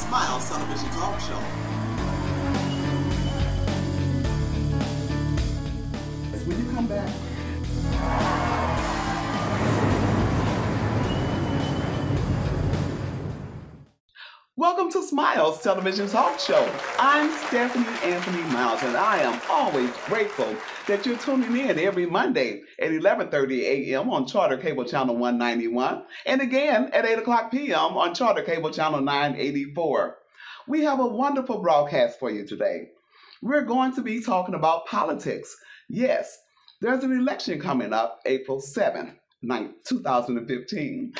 Smiles Television Talk Show. When you come back. Welcome to Smiles Television Talk Show. I'm Stephanie Anthony Miles, and I am always grateful that you're tuning in every Monday at 11:30 a.m. on Charter Cable Channel 191, and again at 8 o'clock p.m. on Charter Cable Channel 984. We have a wonderful broadcast for you today. We're going to be talking about politics. Yes, there's an election coming up April 7th, 2015,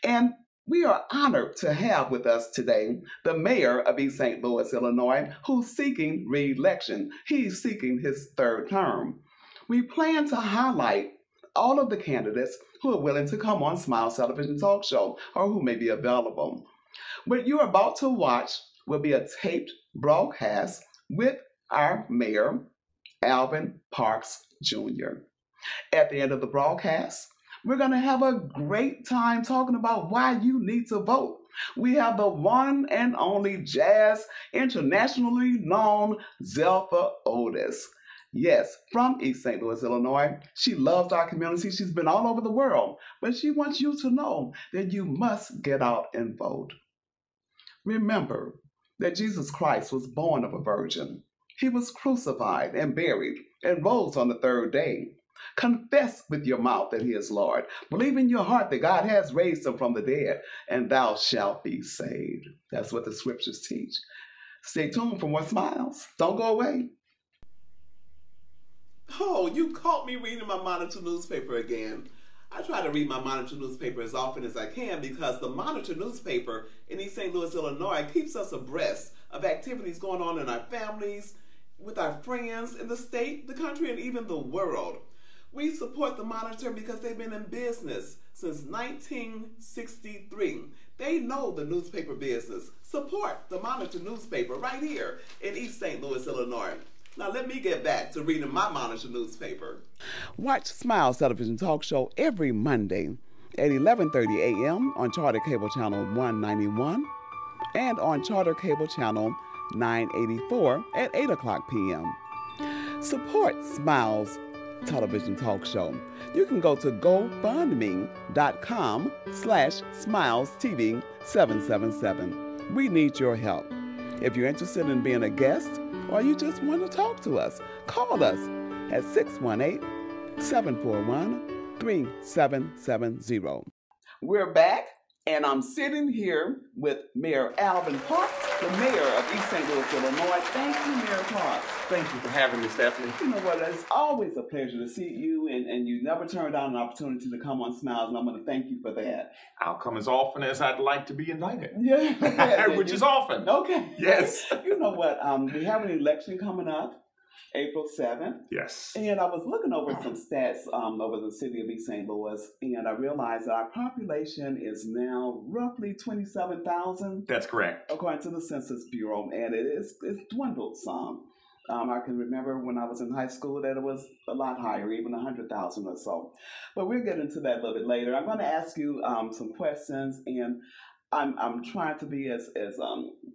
and we are honored to have with us today the mayor of East St. Louis, Illinois, who's seeking re-election. He's seeking his third term. We plan to highlight all of the candidates who are willing to come on Smiles Television Talk Show or who may be available. What you're about to watch will be a taped broadcast with our mayor, Alvin Parks Jr. At the end of the broadcast, we're going to have a great time talking about why you need to vote. We have the one and only jazz, internationally known Zelphia Otis. Yes, from East St. Louis, Illinois. She loves our community. She's been all over the world, but she wants you to know that you must get out and vote. Remember that Jesus Christ was born of a virgin. He was crucified and buried and rose on the third day. Confess with your mouth that he is Lord. Believe in your heart that God has raised him from the dead, and thou shalt be saved. That's what the scriptures teach. Stay tuned for more Smiles. Don't go away. Oh, you caught me reading my Monitor newspaper again. I try to read my Monitor newspaper as often as I can because the Monitor newspaper in East St. Louis, Illinois keeps us abreast of activities going on in our families, with our friends, in the state, the country, and even the world. We support the Monitor because they've been in business since 1963. They know the newspaper business. Support the Monitor newspaper right here in East St. Louis, Illinois. Now let me get back to reading my Monitor newspaper. Watch Smiles Television Talk Show every Monday at 11:30 a.m. on Charter Cable Channel 191 and on Charter Cable Channel 984 at 8 o'clock p.m. Support Smiles Television Talk Show. You can go to gofundme.com/SmilesTV777. We need your help. If you're interested in being a guest or you just want to talk to us, call us at 618-741-3770. We're back, and I'm sitting here with Mayor Alvin Parks, the mayor of East St. Louis, Illinois. Thank you, Mayor Parks. Thank you for having me, Stephanie. You know what? It's always a pleasure to see you, and you never turn down an opportunity to come on Smiles, and I'm going to thank you for that. I'll come as often as I'd like to be invited. Yeah. Which is often. Okay. Yes. You know what? We have an election coming up, April 7th. Yes. And I was looking over some stats over the city of East St. Louis, and I realized that our population is now roughly 27,000. That's correct. According to the Census Bureau, and it's dwindled some. I can remember when I was in high school that it was a lot higher, even 100,000 or so. But we'll get into that a little bit later. I'm going to ask you some questions, and I'm trying to be as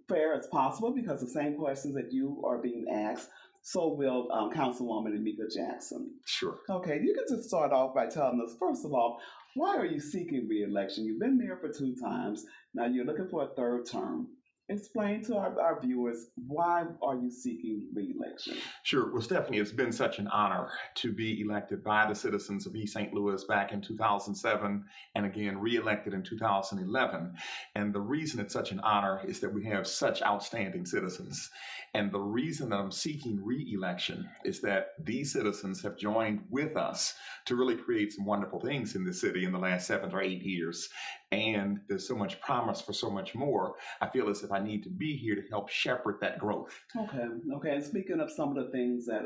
fair as possible because the same questions that you are being asked, so will Councilwoman Emeka Jackson. Sure. Okay, you can just start off by telling us, first of all, why are you seeking re-election? You've been mayor for 2 times. Now you're looking for a third term. Explain to our viewers, why are you seeking re-election? Sure. Well, Stephanie, it's been such an honor to be elected by the citizens of East St. Louis back in 2007 and again re-elected in 2011. And the reason it's such an honor is that we have such outstanding citizens. And the reason that I'm seeking re-election is that these citizens have joined with us to really create some wonderful things in the city in the last 7 or 8 years. And there's so much promise for so much more. I feel as if I need to be here to help shepherd that growth. Okay. And speaking of some of the things that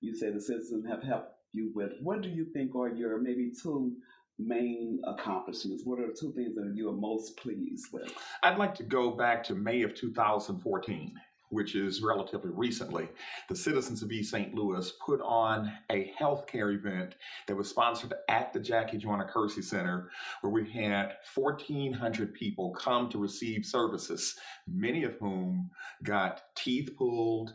you say the citizens have helped you with, what do you think are your maybe 2 main accomplishments? What are the 2 things that you are most pleased with? I'd like to go back to May of 2014. which is relatively recently, the citizens of East St. Louis put on a healthcare event that was sponsored at the Jackie Joyner Kersey Center, where we had 1,400 people come to receive services, many of whom got teeth pulled,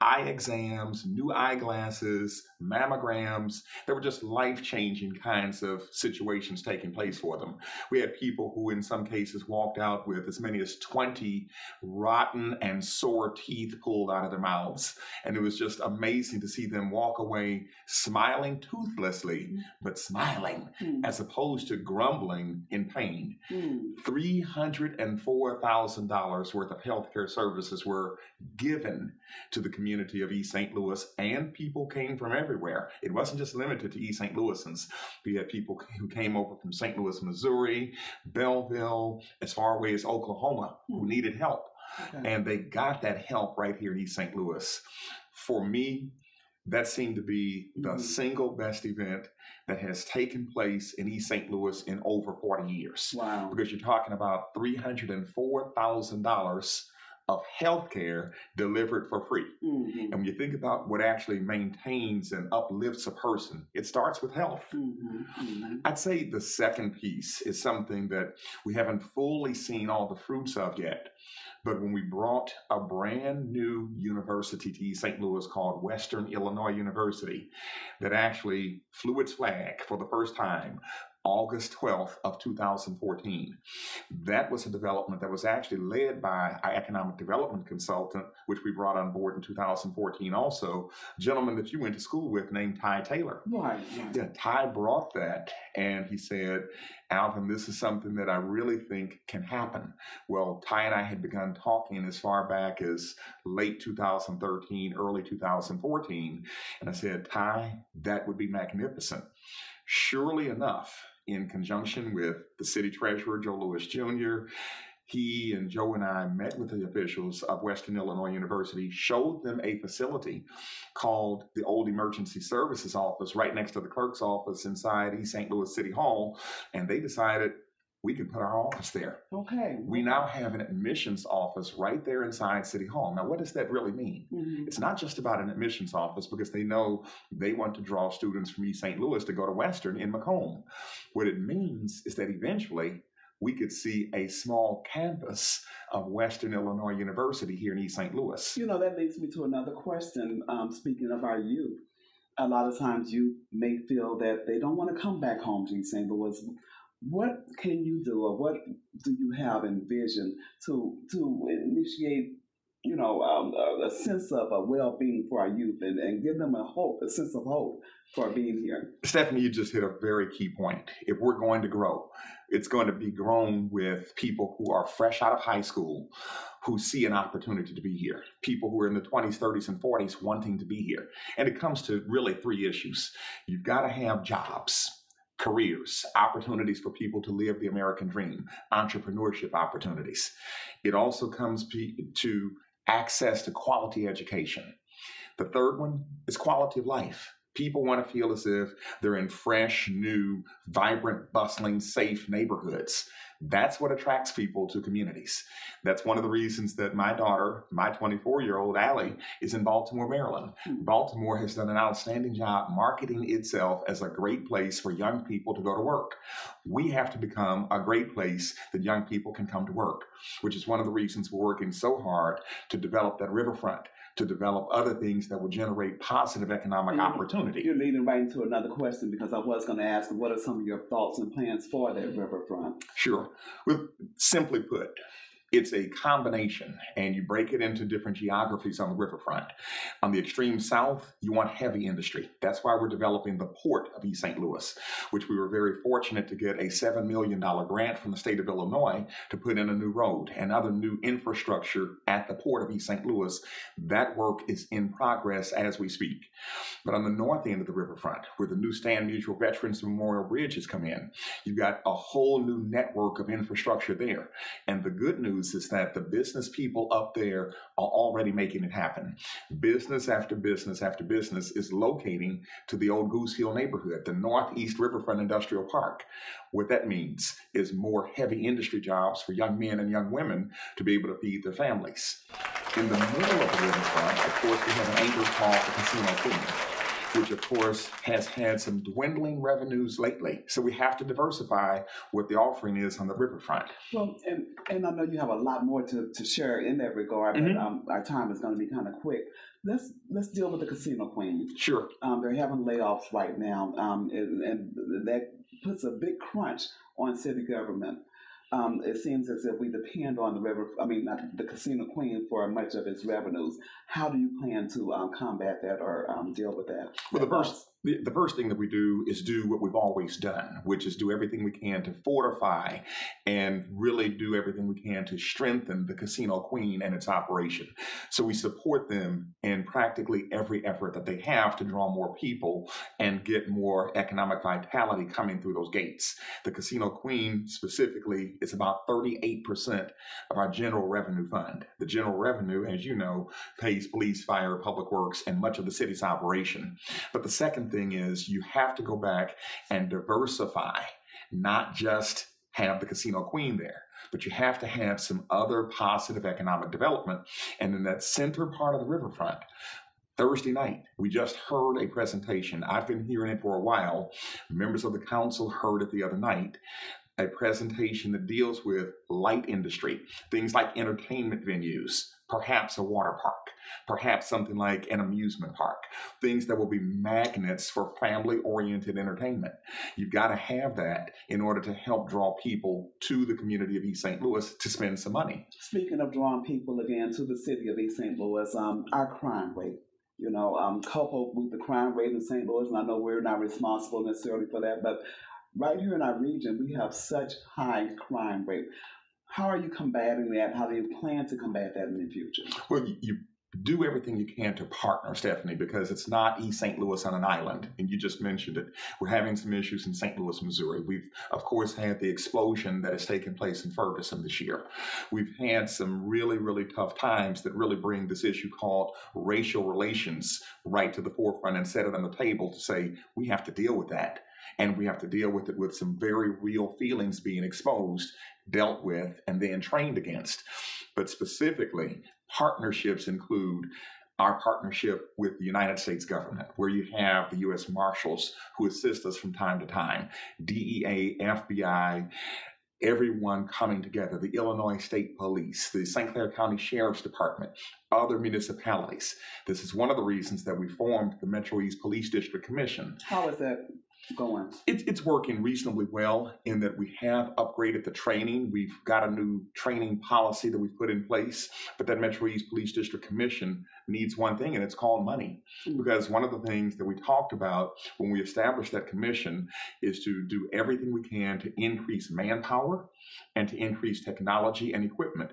eye exams, new eyeglasses, mammograms. There were just life-changing kinds of situations taking place for them. We had people who in some cases walked out with as many as 20 rotten and sore teeth pulled out of their mouths. And it was just amazing to see them walk away smiling toothlessly, but smiling as opposed to grumbling in pain. $304,000 worth of healthcare services were given to the community of East St. Louis, and people came from everywhere. It wasn't just limited to East St. Louisans. We had people who came over from St. Louis, Missouri, Belleville, as far away as Oklahoma, who needed help. And they got that help right here in East St. Louis. For me, that seemed to be the single best event that has taken place in East St. Louis in over 40 years. Wow. Because you're talking about $304,000 of healthcare delivered for free. And when you think about what actually maintains and uplifts a person, it starts with health. I'd say the second piece is something that we haven't fully seen all the fruits of yet. But when we brought a brand new university to East St. Louis called Western Illinois University, that actually flew its flag for the first time August 12th of 2014. That was a development that was actually led by our economic development consultant, which we brought on board in 2014 also, a gentleman that you went to school with named Ty Taylor. Right. Yeah, Ty brought that and he said, Alvin, this is something that I really think can happen. Well, Ty and I had begun talking as far back as late 2013, early 2014. And I said, Ty, that would be magnificent. Surely enough, in conjunction with the city treasurer, Joe Lewis Jr., he and Joe and I met with the officials of Western Illinois University, showed them a facility called the Old Emergency Services Office right next to the clerk's office inside East St. Louis City Hall, and they decided we could put our office there. Okay. We now have an admissions office right there inside City Hall. Now, what does that really mean? It's not just about an admissions office because they know they want to draw students from East St. Louis to go to Western in Macomb. What it means is that eventually we could see a small campus of Western Illinois University here in East St. Louis. You know, that leads me to another question. Speaking of our youth, a lot of times you may feel that they don't want to come back home to East St. Louis. What can you do, or what do you have in vision to initiate, you know, a sense of a well-being for our youth and give them a sense of hope for being here? Stephanie, you just hit a very key point. If we're going to grow, it's going to be grown with people who are fresh out of high school, who see an opportunity to be here. People who are in the 20s, 30s, and 40s wanting to be here. And it comes to really three issues. You've got to have jobs, careers, opportunities for people to live the American dream, entrepreneurship opportunities. It also comes to access to quality education. The third one is quality of life. People want to feel as if they're in fresh, new, vibrant, bustling, safe neighborhoods. That's what attracts people to communities. That's one of the reasons that my daughter, my 24-year-old Allie, is in Baltimore, Maryland. Baltimore has done an outstanding job marketing itself as a great place for young people to go to work. We have to become a great place that young people can come to work, which is one of the reasons we're working so hard to develop that riverfront, to develop other things that will generate positive economic opportunity. You're leading right into another question, because I was going to ask, what are some of your thoughts and plans for that riverfront? Sure. Well, simply put, it's a combination, and you break it into different geographies on the riverfront. On the extreme south, you want heavy industry. That's why we're developing the Port of East St. Louis, which we were very fortunate to get a $7 million grant from the state of Illinois to put in a new road and other new infrastructure at the Port of East St. Louis. That work is in progress as we speak. But on the north end of the riverfront, where the new Stan Musial Veterans Memorial Bridge has come in, you've got a whole new network of infrastructure there. And the good news is that the business people up there are already making it happen. Business after business after business is locating to the old Goose Hill neighborhood, the Northeast Riverfront Industrial Park. What that means is more heavy industry jobs for young men and young women to be able to feed their families. In the middle of the riverfront, of course, we have an anchor called the Casino Queen, which of course has had some dwindling revenues lately. So we have to diversify what the offering is on the riverfront. Well, and I know you have a lot more to share in that regard, but our time is going to be kind of quick. Let's deal with the Casino Queen. Sure. They're having layoffs right now, and that puts a big crunch on city government. It seems as if we depend on the Casino Queen for much of its revenues. How do you plan to combat that or deal with that? Well, the first thing that we do is do what we've always done, which is do everything we can to fortify and really do everything we can to strengthen the Casino Queen and its operation. So we support them in practically every effort that they have to draw more people and get more economic vitality coming through those gates. The Casino Queen specifically is about 38% of our general revenue fund. The general revenue, as you know, pays police, fire, public works, and much of the city's operation. But the second thing is you have to go back and diversify, not just have the Casino Queen there, but you have to have some other positive economic development. And in that center part of the riverfront, Thursday night, we just heard a presentation. I've been hearing it for a while. Members of the council heard it the other night. A presentation that deals with light industry, things like entertainment venues, perhaps a water park, perhaps something like an amusement park, things that will be magnets for family-oriented entertainment. You've got to have that in order to help draw people to the community of East St. Louis to spend some money. Speaking of drawing people again to the city of East St. Louis, our crime rate, coupled with the crime rate in St. Louis, and I know we're not responsible necessarily for that, but right here in our region, we have such high crime rate. How are you combating that? How do you plan to combat that in the future? Well, you do everything you can to partner, Stephanie, because it's not East St. Louis on an island. And you just mentioned it. We're having some issues in St. Louis, Missouri. We've, of course, had the explosion that has taken place in Ferguson this year. We've had some really, really tough times that really bring this issue called racial relations right to the forefront and set it on the table to say, we have to deal with that. And we have to deal with it with some very real feelings being exposed, dealt with, and then trained against. But specifically, partnerships include our partnership with the United States government, where you have the U.S. Marshals who assist us from time to time, DEA, FBI, everyone coming together, the Illinois State Police, the St. Clair County Sheriff's Department, other municipalities. This is one of the reasons that we formed the Metro East Police District Commission. How is that going? It's working reasonably well in that we have upgraded the training. We've got a new training policy that we've put in place, but that Metro East Police District Commission needs one thing, and it's called money. Because one of the things that we talked about when we established that commission is to do everything we can to increase manpower and to increase technology and equipment,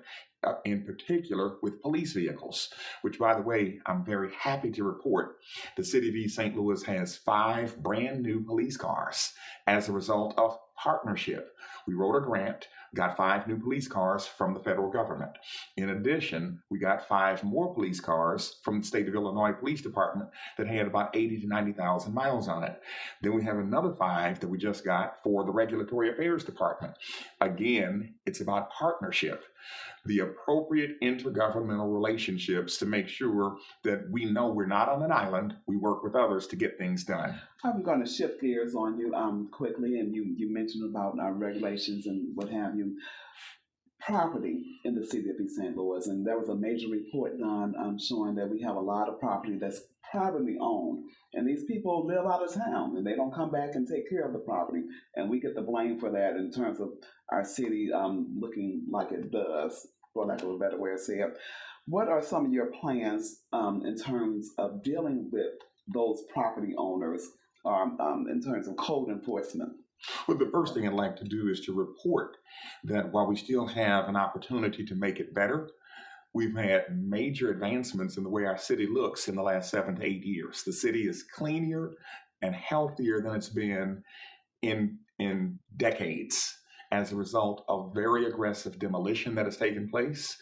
in particular with police vehicles, which, by the way, I'm very happy to report the city of East St. Louis has 5 brand new police cars as a result of partnership. We wrote a grant, got 5 new police cars from the federal government. In addition, we got 5 more police cars from the state of Illinois Police Department that had about 80 to 90,000 miles on it. Then we have another 5 that we just got for the Regulatory Affairs Department. Again, it's about partnership, the appropriate intergovernmental relationships to make sure that we know we're not on an island. We work with others to get things done. I'm going to shift gears on you quickly, and you mentioned about regulations and what have you. Property in the city of East St. Louis, and there was a major report done showing that we have a lot of property that's privately owned, and these people live out of town and they don't come back and take care of the property, and we get the blame for that in terms of our city looking like it does, for lack of a better way to say it. What are some of your plans in terms of dealing with those property owners in terms of code enforcement? Well, the first thing I'd like to do is to report that while we still have an opportunity to make it better, we've had major advancements in the way our city looks in the last 7 to 8 years. The city is cleaner and healthier than it's been in decades as a result of very aggressive demolition that has taken place,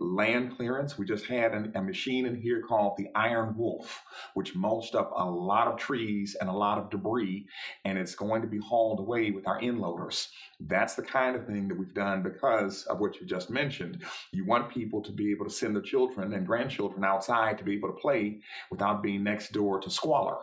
land clearance. We just had a machine in here called the Iron Wolf, which mulched up a lot of trees and a lot of debris, and it's going to be hauled away with our end loaders. That's the kind of thing that we've done because of what you just mentioned. You want people to be able to send their children and grandchildren outside to be able to play without being next door to squalor.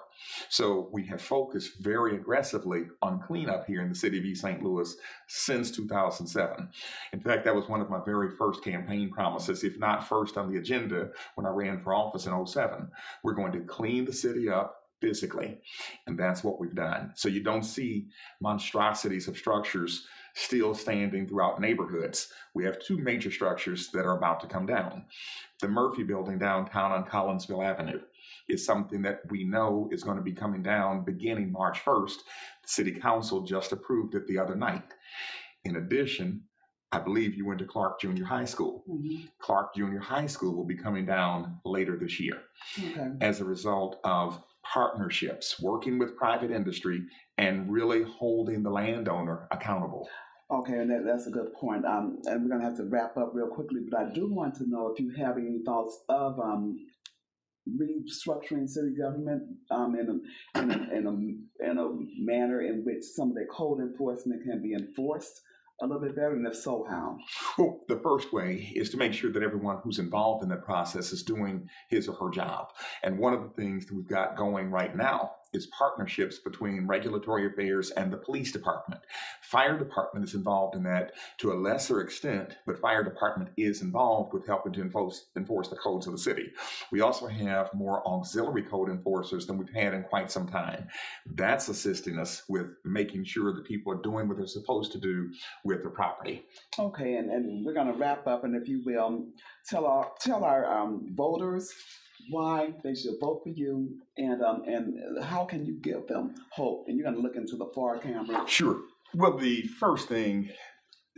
So we have focused very aggressively on cleanup here in the city of East St. Louis since 2007. In fact, that was one of my very first campaign promises, if not first on the agenda when I ran for office in 2007. We're going to clean the city up physically, and that's what we've done. So you don't see monstrosities of structures still standing throughout neighborhoods. We have two major structures that are about to come down. The Murphy Building downtown on Collinsville Avenue is something that we know is going to be coming down beginning March 1st. The City Council just approved it the other night. In addition, I believe you went to Clark Junior High School. Mm-hmm. Clark Junior High School will be coming down later this year as a result of partnerships, working with private industry, and really holding the landowner accountable. Okay, and that's a good point. And we're going to have to wrap up real quickly, but I do want to know if you have any thoughts of restructuring city government in a manner in which some of the code enforcement can be enforced a little bit better, and if so, how? Well, the first way is to make sure that everyone who's involved in that process is doing his or her job. And one of the things that we've got going right now is partnerships between regulatory affairs and the police department. Fire department is involved in that to a lesser extent, but fire department is involved with helping to enforce the codes of the city. We also have more auxiliary code enforcers than we've had in quite some time. That's assisting us with making sure that people are doing what they're supposed to do with their property. Okay, and we're going to wrap up, and if you will, tell our voters why they should vote for you, and how can you give them hope? And you're going to look into the far camera. Sure. Well, the first thing,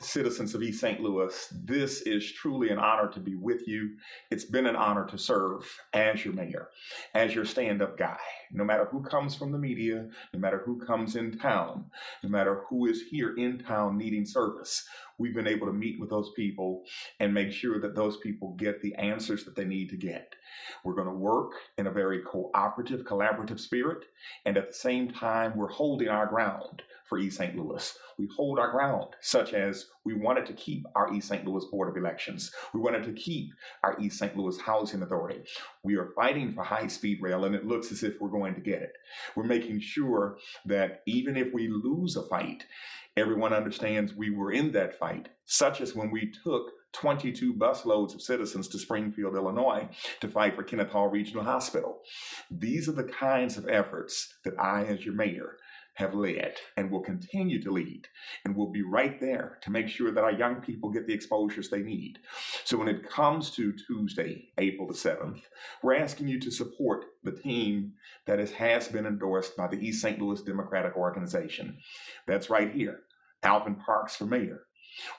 citizens of East St. Louis, this is truly an honor to be with you. It's been an honor to serve as your mayor, as your stand-up guy. No matter who comes from the media, no matter who comes in town, no matter who is here in town needing service, we've been able to meet with those people and make sure that those people get the answers that they need to get. We're going to work in a very cooperative, collaborative spirit, and at the same time, we're holding our ground for East St. Louis. We hold our ground, such as we wanted to keep our East St. Louis Board of Elections. We wanted to keep our East St. Louis Housing Authority. We are fighting for high-speed rail, and it looks as if we're going to get it. We're making sure that even if we lose a fight, everyone understands we were in that fight, such as when we took 22 busloads of citizens to Springfield, Illinois, to fight for Kenneth Hall Regional Hospital. These are the kinds of efforts that I, as your mayor, have led and will continue to lead, and will be right there to make sure that our young people get the exposures they need. So when it comes to Tuesday, April the 7th, we're asking you to support the team that has been endorsed by the East St. Louis Democratic Organization. That's right here, Alvin Parks for mayor.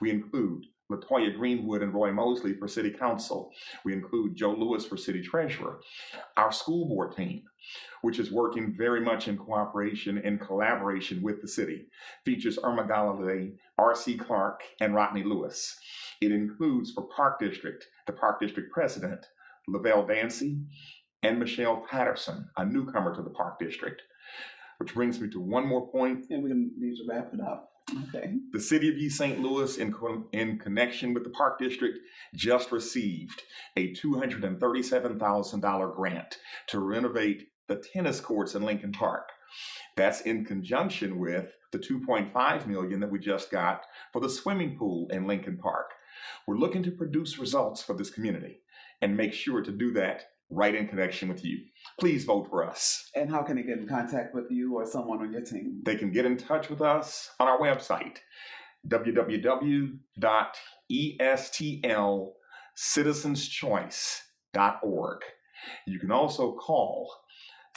We include Latoya Greenwood and Roy Mosley for city council. We include Joe Lewis for city treasurer. Our school board team, which is working very much in cooperation and collaboration with the city, features Irma Galladay, R.C. Clark, and Rodney Lewis. It includes for Park District, the Park District president, Lavelle Dancy, and Michelle Patterson, a newcomer to the Park District. Which brings me to one more point. And we're going to need to wrap it up. Okay. The city of East St. Louis, in connection with the Park District, just received a $237,000 grant to renovate the tennis courts in Lincoln Park. That's in conjunction with the $2.5 million that we just got for the swimming pool in Lincoln Park. We're looking to produce results for this community and make sure to do that right in connection with you. Please vote for us. And how can they get in contact with you or someone on your team? They can get in touch with us on our website, www.estlcitizenschoice.org. You can also call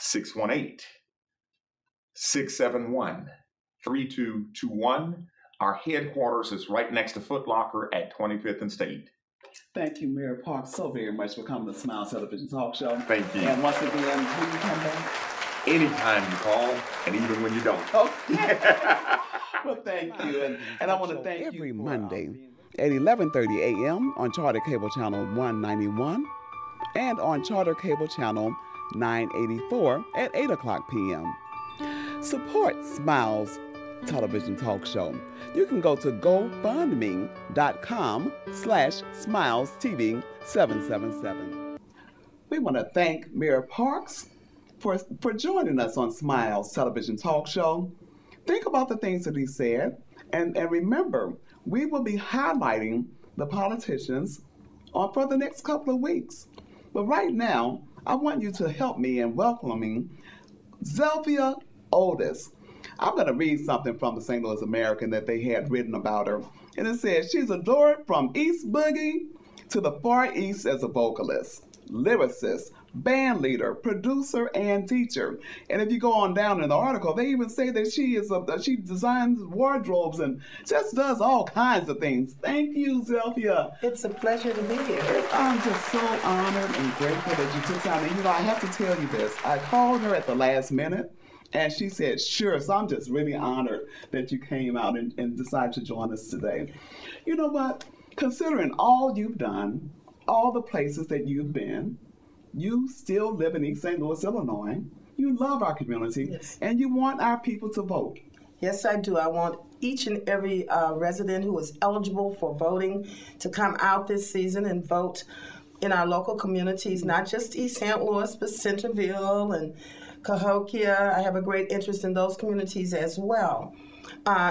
618-671-3221. Our headquarters is right next to Foot Locker at 25th and State. Thank you, Mayor Parks, so very much for coming to Smile Television Talk Show. Thank you. And once again, will you come back? Anytime you call, and even when you don't. Okay. Well, thank you. And I want to thank you every Monday at 11:30 a.m. on Charter Cable Channel 191 and on Charter Cable Channel 984 at 8 o'clock p.m. Support Smiles Television Talk Show. You can go to GoFundMe.com/SmilesTV777. We want to thank Mayor Parks for joining us on Smiles Television Talk Show. Think about the things that he said, and remember, we will be highlighting the politicians for the next couple of weeks. But right now, I want you to help me in welcoming Zelphia Otis. I'm going to read something from the St. Louis American that they had written about her. And it says, she's adored from East Boogie to the Far East as a vocalist, lyricist, band leader, producer, and teacher. And if you go on down in the article, they even say that she designs wardrobes and just does all kinds of things. Thank you, Zelphia. It's a pleasure to be here. I'm just so honored and grateful that you took time. And I have to tell you this. I called her at the last minute, and she said, sure. So I'm just really honored that you came out and decided to join us today. You know what? Considering all you've done, all the places that you've been, you still live in East St. Louis, Illinois. You love our community, yes, and you want our people to vote. Yes, I do. I want each and every resident who is eligible for voting to come out this season and vote in our local communities, not just East St. Louis, but Centerville and Cahokia. I have a great interest in those communities as well.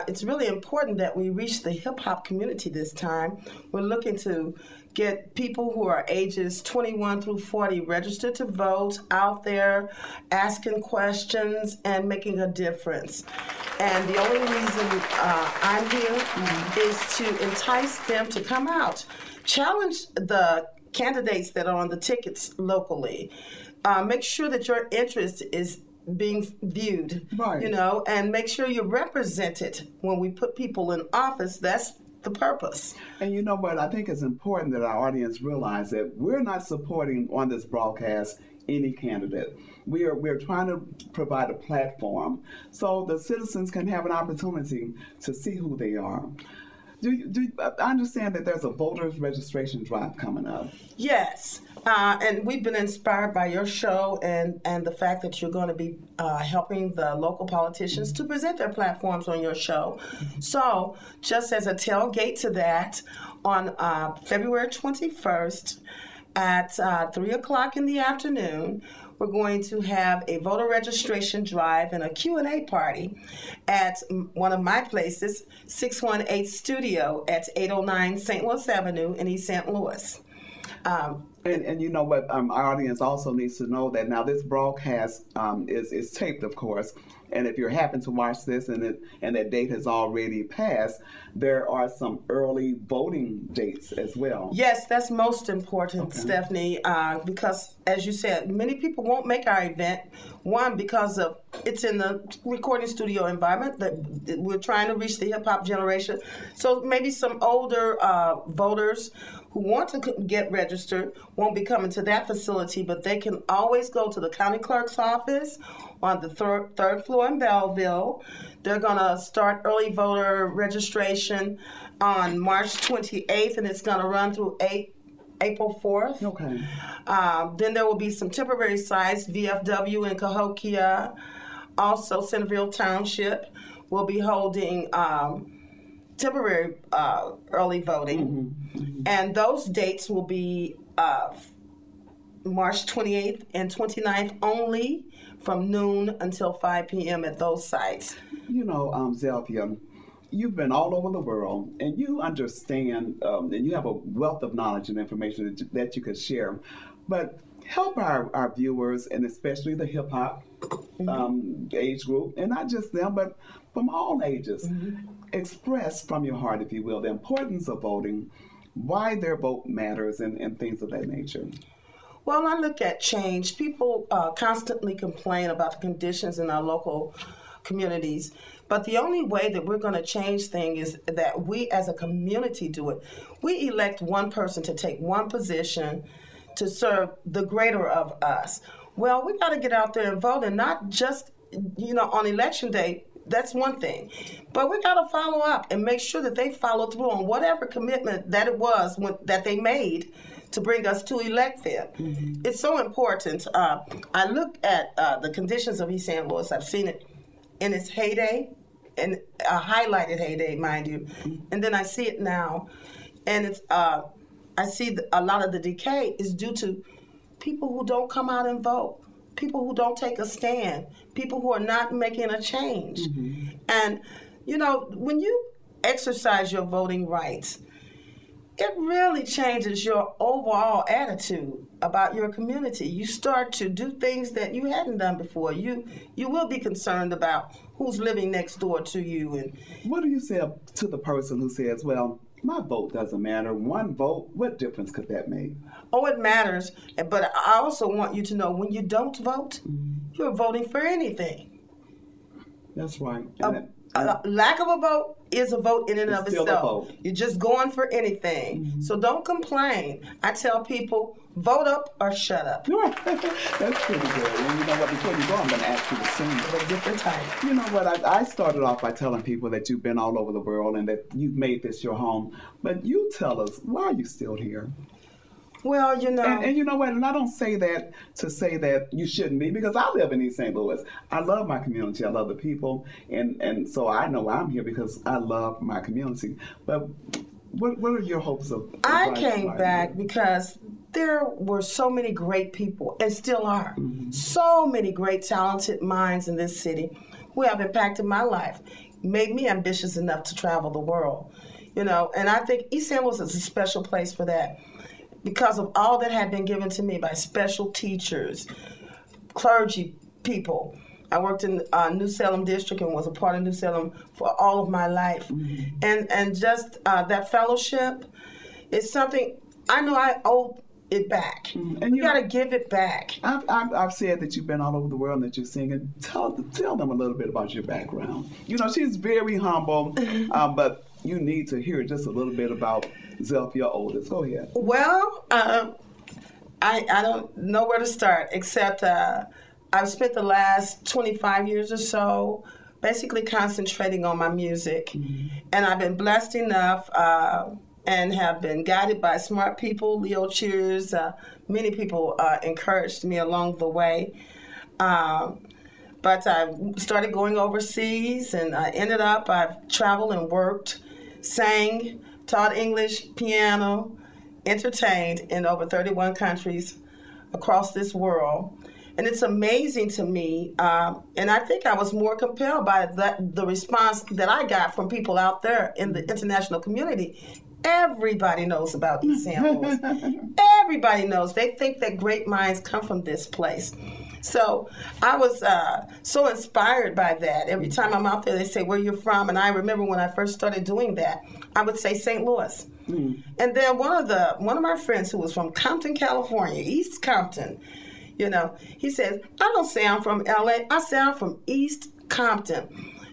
It's really important that we reach the hip-hop community this time. We're looking to get people who are ages 21 through 40 registered to vote, out there asking questions and making a difference. And the only reason I'm here is to entice them to come out. Challenge the candidates that are on the tickets locally. Make sure that your interest is being viewed, right, and make sure you're represented when we put people in office. That's the purpose. And you know what? I think it's important that our audience realize that we're not supporting on this broadcast any candidate. We're trying to provide a platform so the citizens can have an opportunity to see who they are. I understand that there's a voters registration drive coming up. Yes, and we've been inspired by your show and the fact that you're going to be helping the local politicians to present their platforms on your show. So just as a tailgate to that, on February 21st at 3 o'clock in the afternoon, we're going to have a voter registration drive and a Q&A party at one of my places, 618 Studio at 809 St. Louis Avenue in East St. Louis. And you know what, our audience also needs to know that now this broadcast is taped, of course, and if you happen to watch this and that date has already passed, there are some early voting dates as well. Yes, that's most important, Stephanie, because as you said, many people won't make our event. One, because of it's in the recording studio environment that we're trying to reach the hip hop generation. So maybe some older voters who want to get registered won't be coming to that facility, but they can always go to the county clerk's office on the third floor in Belleville. They're going to start early voter registration on March 28th, and it's going to run through April 4th. Okay. Then there will be some temporary sites, VFW in Cahokia. Also, Centerville Township will be holding temporary early voting. And those dates will be March 28th and 29th only, from noon until 5 p.m. at those sites. You know, Zelphia, you've been all over the world, and you understand, and you have a wealth of knowledge and information that you could share. But help our viewers, and especially the hip-hop age group, and not just them, but from all ages, express from your heart, if you will, the importance of voting, why their vote matters, and things of that nature. Well, I look at change. People constantly complain about the conditions in our local communities, but the only way that we're going to change things is that we as a community do it. We elect one person to take one position to serve the greater of us. Well, we got to get out there and vote, and not just, on election day. That's one thing. But we got to follow up and make sure that they follow through on whatever commitment that it was that they made to bring us to elect them. Mm-hmm. It's so important. I look at the conditions of East St. Louis. I've seen it in its heyday, and a highlighted heyday, mind you. Mm-hmm. And then I see it now, and it's I see a lot of the decay is due to people who don't come out and vote, people who don't take a stand, people who are not making a change. Mm-hmm. And, you know, when you exercise your voting rights, it really changes your overall attitude about your community. You start to do things that you hadn't done before. You will be concerned about who's living next door to you. And what do you say to the person who says, well, my vote doesn't matter. One vote, what difference could that make? Oh, it matters. But I also want you to know when you don't vote, you're voting for anything. That's right. Lack of a vote is a vote in and of itself. You're just going for anything. Mm-hmm. So don't complain. I tell people, vote up or shut up. That's pretty good. And you know what, before you go, I'm going to ask you to sing a different type. You know what, I started off by telling people that you've been all over the world and that you've made this your home. But you tell us, why are you still here? Well, you know. And you know what, and I don't say that to say that you shouldn't be, because I live in East St. Louis. I love my community. I love the people. And so I know I'm here because I love my community. But what are your hopes of I came back because there were so many great people, and still are. Mm-hmm. So many great, talented minds in this city who have impacted my life, made me ambitious enough to travel the world. You know, and I think East St. Louis is a special place for that, because of all that had been given to me by special teachers, clergy people. I worked in New Salem District and was a part of New Salem for all of my life. Mm-hmm. And just that fellowship is something I know I owe it back. Mm-hmm. And you got to give it back. I've said that you've been all over the world and that you're singing. Tell them a little bit about your background. You know, she's very humble, but you need to hear just a little bit about Zelphia Otis. Go ahead. Well, I don't know where to start, except I've spent the last 25 years or so basically concentrating on my music. Mm-hmm. And I've been blessed enough and have been guided by smart people, Leo Cheers. Many people encouraged me along the way. But I started going overseas, and I've traveled and worked, sang, taught English, piano, entertained in over 31 countries across this world. And it's amazing to me, and I think I was more compelled by the response that I got from people out there in the international community. Everybody knows about East St. Louis. Everybody knows. They think that great minds come from this place. So I was so inspired by that. Every time I'm out there, they say, where you're from? And I remember when I first started doing that, I would say St. Louis. Mm. And then one of my friends who was from Compton, California, East Compton, you know, he says, I don't say I'm from L.A., I say I'm from East Compton.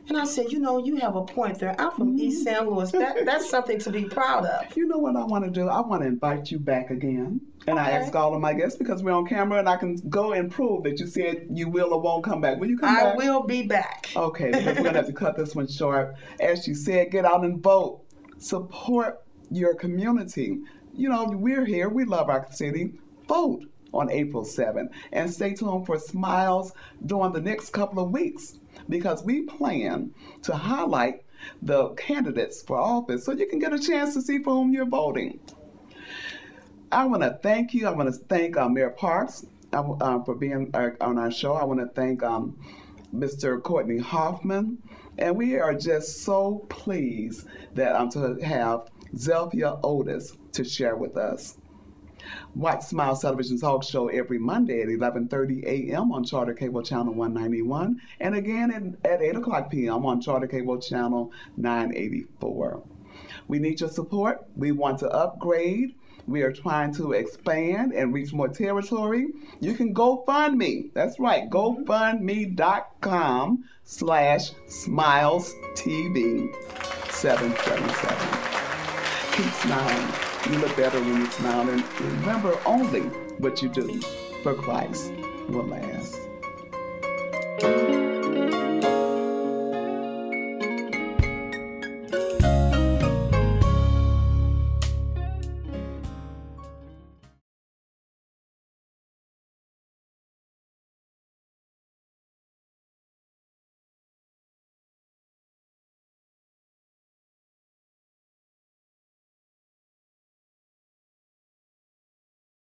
And I said, you know, you have a point there. I'm from East St. Louis. That's something to be proud of. You know what I want to do? I want to invite you back again. And I ask all of my guests, because we're on camera and I can go and prove that you said you will or won't come back. Will you come back? I will be back. Okay, because we're going to have to cut this one short. As you said, get out and vote. Support your community. You know, we're here. We love our city. Vote on April 7th. And stay tuned for Smiles during the next couple of weeks, because we plan to highlight the candidates for office so you can get a chance to see for whom you're voting. I want to thank you. I want to thank Mayor Parks for being on our show. I want to thank Mr. Courtney Hoffman. And we are just so pleased that to have Zelphia Otis to share with us. Watch Smiles Television Talk Show every Monday at 11:30 a.m. on Charter Cable Channel 191, and again at 8 o'clock p.m. on Charter Cable Channel 984. We need your support. We want to upgrade. We are trying to expand and reach more territory. You can GoFundMe. That's right, GoFundMe.com/SmilesTV777. Keep smiling. You look better when you smile. And remember, only what you do for Christ will last.